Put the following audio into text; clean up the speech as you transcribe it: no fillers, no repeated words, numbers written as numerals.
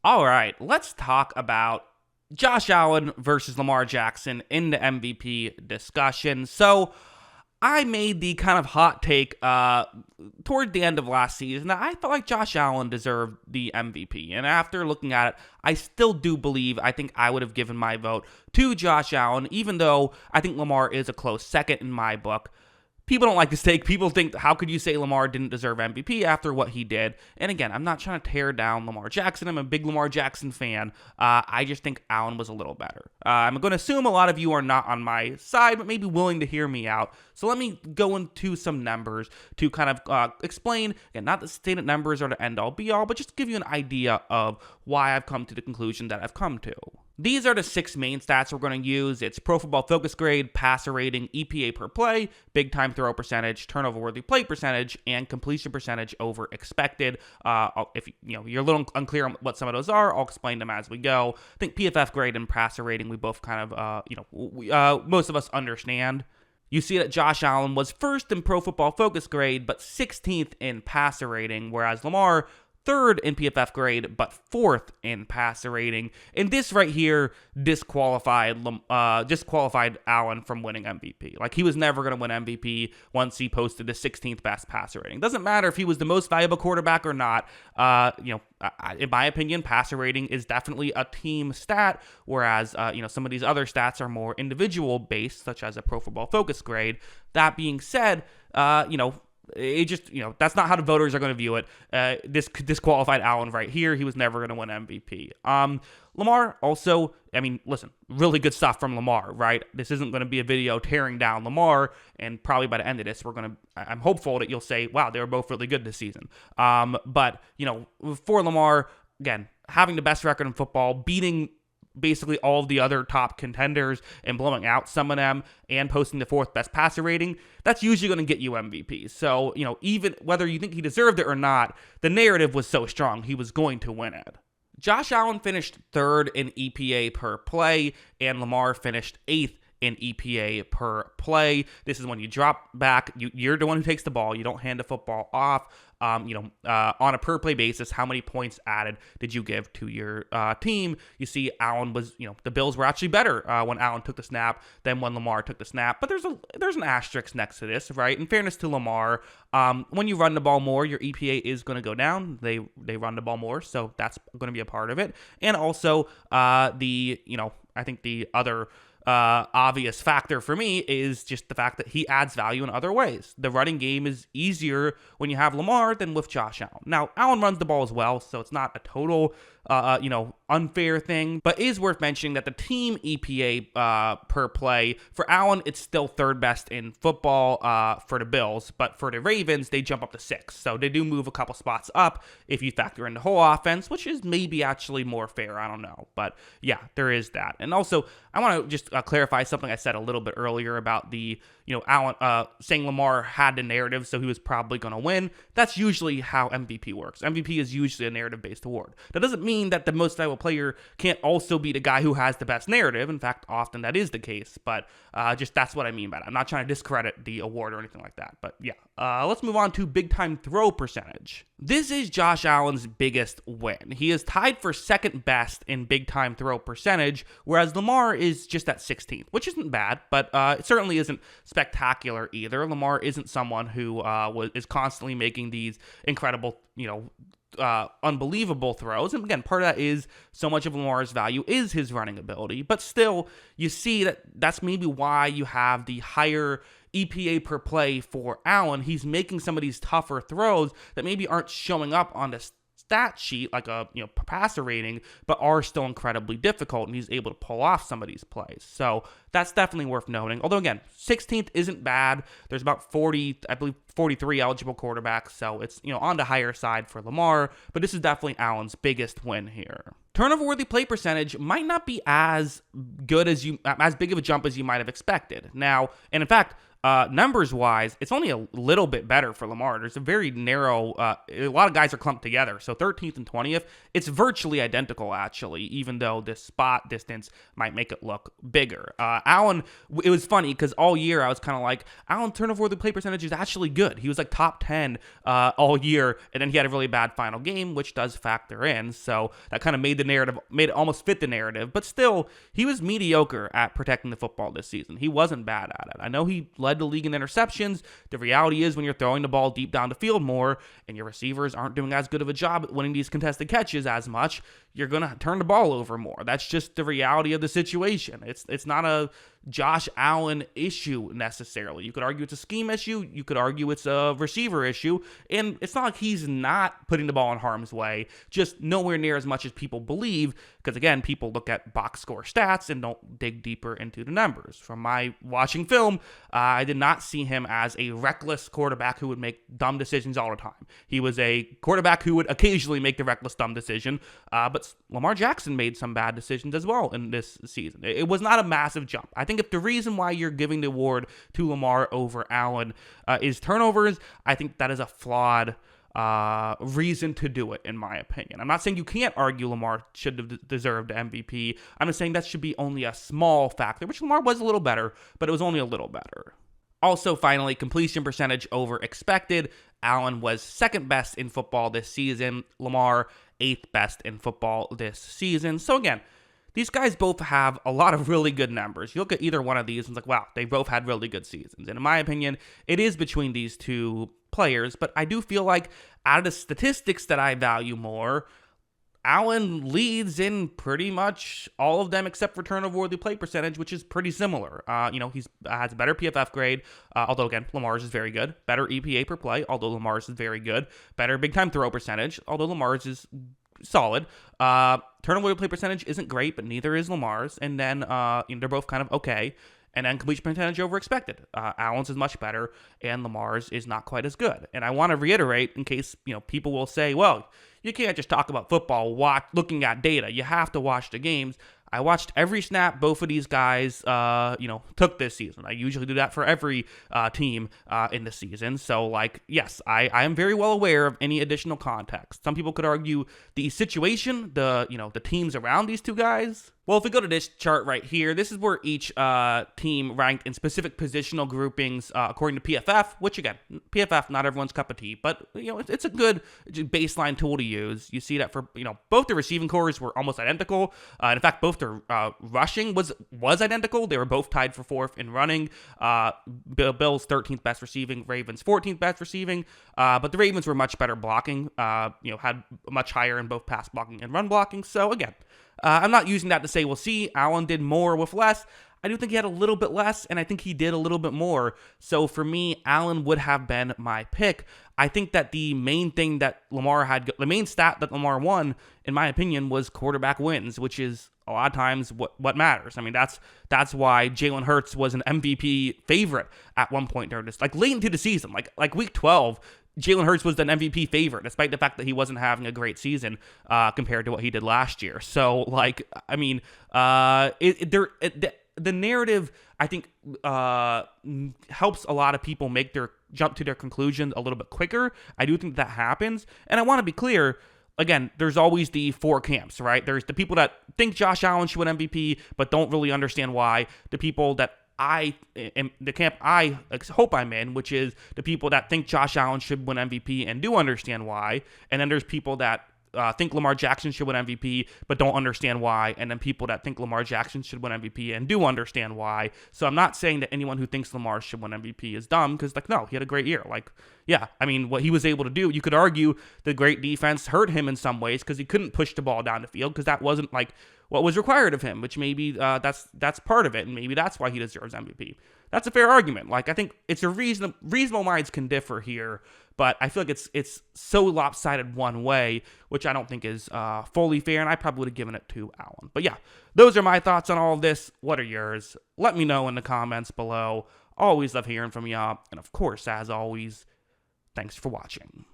All right, let's talk about Josh Allen versus Lamar Jackson in the MVP discussion. So, I made the kind of hot take toward the end of last season that I felt like Josh Allen deserved the MVP. And after looking at it, I still do believe I think I would have given my vote to Josh Allen, even though I think Lamar is a close second in my book. People don't like this take. People think, how could you say Lamar didn't deserve MVP after what he did? And again, I'm not trying to tear down Lamar Jackson. I'm a big Lamar Jackson fan. I just think Allen was a little better. I'm going to assume a lot of you are not on my side, but maybe willing to hear me out. So let me go into some numbers to kind of explain, again, not the stated numbers are the end all be all, but just to give you an idea of why I've come to the conclusion that I've come to. These are the 6 main stats we're going to use. It's Pro Football Focus grade, passer rating, EPA per play, big time throw percentage, turnover worthy play percentage, and completion percentage over expected. If you're a little unclear on what some of those are, I'll explain them as we go. I think PFF grade and passer rating we both kind of most of us understand. You see that Josh Allen was first in Pro Football Focus grade, but 16th in passer rating, whereas Lamar third in PFF grade, but fourth in passer rating. And this right here disqualified Allen from winning MVP. Like, he was never going to win MVP once he posted the 16th best passer rating. Doesn't matter if he was the most valuable quarterback or not. In my opinion, passer rating is definitely a team stat, whereas some of these other stats are more individual based, such as a Pro Football Focus grade. That being said, it just, that's not how the voters are going to view it. This disqualified Allen right here. He was never going to win MVP. Lamar also, listen, really good stuff from Lamar, right? This isn't going to be a video tearing down Lamar, and probably by the end of this, I'm hopeful that you'll say, wow, they were both really good this season. But for Lamar, again, having the best record in football, beating basically all of the other top contenders and blowing out some of them and posting the 4th best passer rating, that's usually going to get you MVP. So, even whether you think he deserved it or not, the narrative was so strong, he was going to win it. Josh Allen finished 3rd in EPA per play, and Lamar finished 8th in EPA per play. This is when you drop back, you're the one who takes the ball, you don't hand the football off. On a per play basis, how many points added did you give to your team? You see, Allen was, the Bills were actually better when Allen took the snap than when Lamar took the snap. But there's an asterisk next to this, right? In fairness to Lamar, when you run the ball more, your EPA is going to go down. They run the ball more, so that's going to be a part of it. And also, I think the other obvious factor for me is just the fact that he adds value in other ways. The running game is easier when you have Lamar than with Josh Allen. Now, Allen runs the ball as well, so it's not a total unfair thing, but it is worth mentioning that the team EPA per play for Allen, it's still 3rd best in football for the Bills, but for the Ravens, they jump up to 6th, so they do move a couple spots up if you factor in the whole offense, which is maybe actually more fair. I don't know, but yeah, there is that. And also, I want to just clarify something I said a little bit earlier about the Allen saying Lamar had the narrative, so he was probably going to win. That's usually how MVP works. MVP is usually a narrative-based award. That doesn't mean that the most valuable player can't also be the guy who has the best narrative. In fact, often that is the case, but just that's what I mean by that. I'm not trying to discredit the award or anything like that, but yeah. Let's move on to big time throw percentage. This is Josh Allen's biggest win. He is tied for 2nd best in big time throw percentage, whereas Lamar is just at 16th, which isn't bad, but it certainly isn't spectacular either. Lamar isn't someone who is constantly making these incredible, unbelievable throws. And again, part of that is so much of Lamar's value is his running ability, but still, you see that's maybe why you have the higher EPA per play for Allen. He's making some of these tougher throws that maybe aren't showing up on the stat sheet like a passer rating, but are still incredibly difficult, and he's able to pull off some of these plays. So that's definitely worth noting. Although again, 16th isn't bad. There's about 43 eligible quarterbacks, so it's on the higher side for Lamar, but this is definitely Allen's biggest win here. Turnover worthy play percentage might not be as good as big of a jump as you might have expected. Now, and in fact, Numbers-wise, it's only a little bit better for Lamar. There's a very narrow, a lot of guys are clumped together. So 13th and 20th, it's virtually identical, actually, even though this spot distance might make it look bigger. Allen, it was funny because all year I was kind of like, Allen turnover the play percentage is actually good. He was like top 10 all year, and then he had a really bad final game, which does factor in. So that kind of made it almost fit the narrative. But still, he was mediocre at protecting the football this season. He wasn't bad at it. I know he led the league in interceptions. The reality is when you're throwing the ball deep down the field more and your receivers aren't doing as good of a job at winning these contested catches as much, you're going to turn the ball over more. That's just the reality of the situation. It's not a Josh Allen issue necessarily. You could argue it's a scheme issue. You could argue it's a receiver issue. And it's not like he's not putting the ball in harm's way, just nowhere near as much as people believe. Because again, people look at box score stats and don't dig deeper into the numbers. From my watching film, I did not see him as a reckless quarterback who would make dumb decisions all the time. He was a quarterback who would occasionally make the reckless dumb decision, but Lamar Jackson made some bad decisions as well in this season. It was not a massive jump. I think if the reason why you're giving the award to Lamar over Allen is turnovers, I think that is a flawed reason to do it, in my opinion. I'm not saying you can't argue Lamar should have deserved MVP. I'm just saying that should be only a small factor, which Lamar was a little better, but it was only a little better. Also, finally, completion percentage over expected. Allen was second best in football this season. Lamar, eighth best in football this season. So again, these guys both have a lot of really good numbers. You look at either one of these and it's like, wow, they both had really good seasons. And in my opinion, it is between these two players. But I do feel like out of the statistics that I value more, Allen leads in pretty much all of them except for turnover-worthy play percentage, which is pretty similar. He's has a better PFF grade, although again, Lamar's is very good. Better EPA per play, although Lamar's is very good. Better big-time throw percentage, although Lamar's is solid. Turnover-worthy play percentage isn't great, but neither is Lamar's. And then they're both kind of okay. And then completion percentage over expected. Allen's is much better, and Lamar's is not quite as good. And I want to reiterate, in case people will say, well, you can't just talk about football looking at data. You have to watch the games. I watched every snap both of these guys, took this season. I usually do that for every team in the season. So, yes, I am very well aware of any additional context. Some people could argue the situation, the teams around these two guys. Well, if we go to this chart right here, this is where each team ranked in specific positional groupings according to PFF, which again, PFF, not everyone's cup of tea, but it's a good baseline tool to use. You see that for both the receiving cores were almost identical. In fact, both their rushing was identical. They were both tied for fourth in running. Bills 13th best receiving, Ravens 14th best receiving, but the Ravens were much better blocking. Had much higher in both pass blocking and run blocking. So again, I'm not using that to say, well, see, Allen did more with less. I do think he had a little bit less, and I think he did a little bit more. So for me, Allen would have been my pick. I think that the main thing that Lamar had, the main stat that Lamar won, in my opinion, was quarterback wins, which is a lot of times what matters. I mean, that's why Jalen Hurts was an MVP favorite at one point during this, late into the season, like week 12. Jalen Hurts was an MVP favorite, despite the fact that he wasn't having a great season compared to what he did last year. So, the narrative, I think, helps a lot of people make their jump to their conclusions a little bit quicker. I do think that happens. And I want to be clear, again, there's always the four camps, right? There's the people that think Josh Allen should win MVP, but don't really understand why. The people that I am the camp I hope I'm in, which is the people that think Josh Allen should win MVP and do understand why. And then there's people that think Lamar Jackson should win MVP but don't understand why. And then people that think Lamar Jackson should win MVP and do understand why. So I'm not saying that anyone who thinks Lamar should win MVP is dumb, because no, he had a great year. What he was able to do, you could argue the great defense hurt him in some ways because he couldn't push the ball down the field because that wasn't what was required of him, which maybe that's part of it, and maybe that's why he deserves MVP. That's a fair argument. I think it's a reasonable minds can differ here, but I feel like it's so lopsided one way, which I don't think is fully fair, and I probably would have given it to Allen. But yeah, those are my thoughts on all of this. What are yours? Let me know in the comments below. Always love hearing from y'all, and of course, as always, thanks for watching.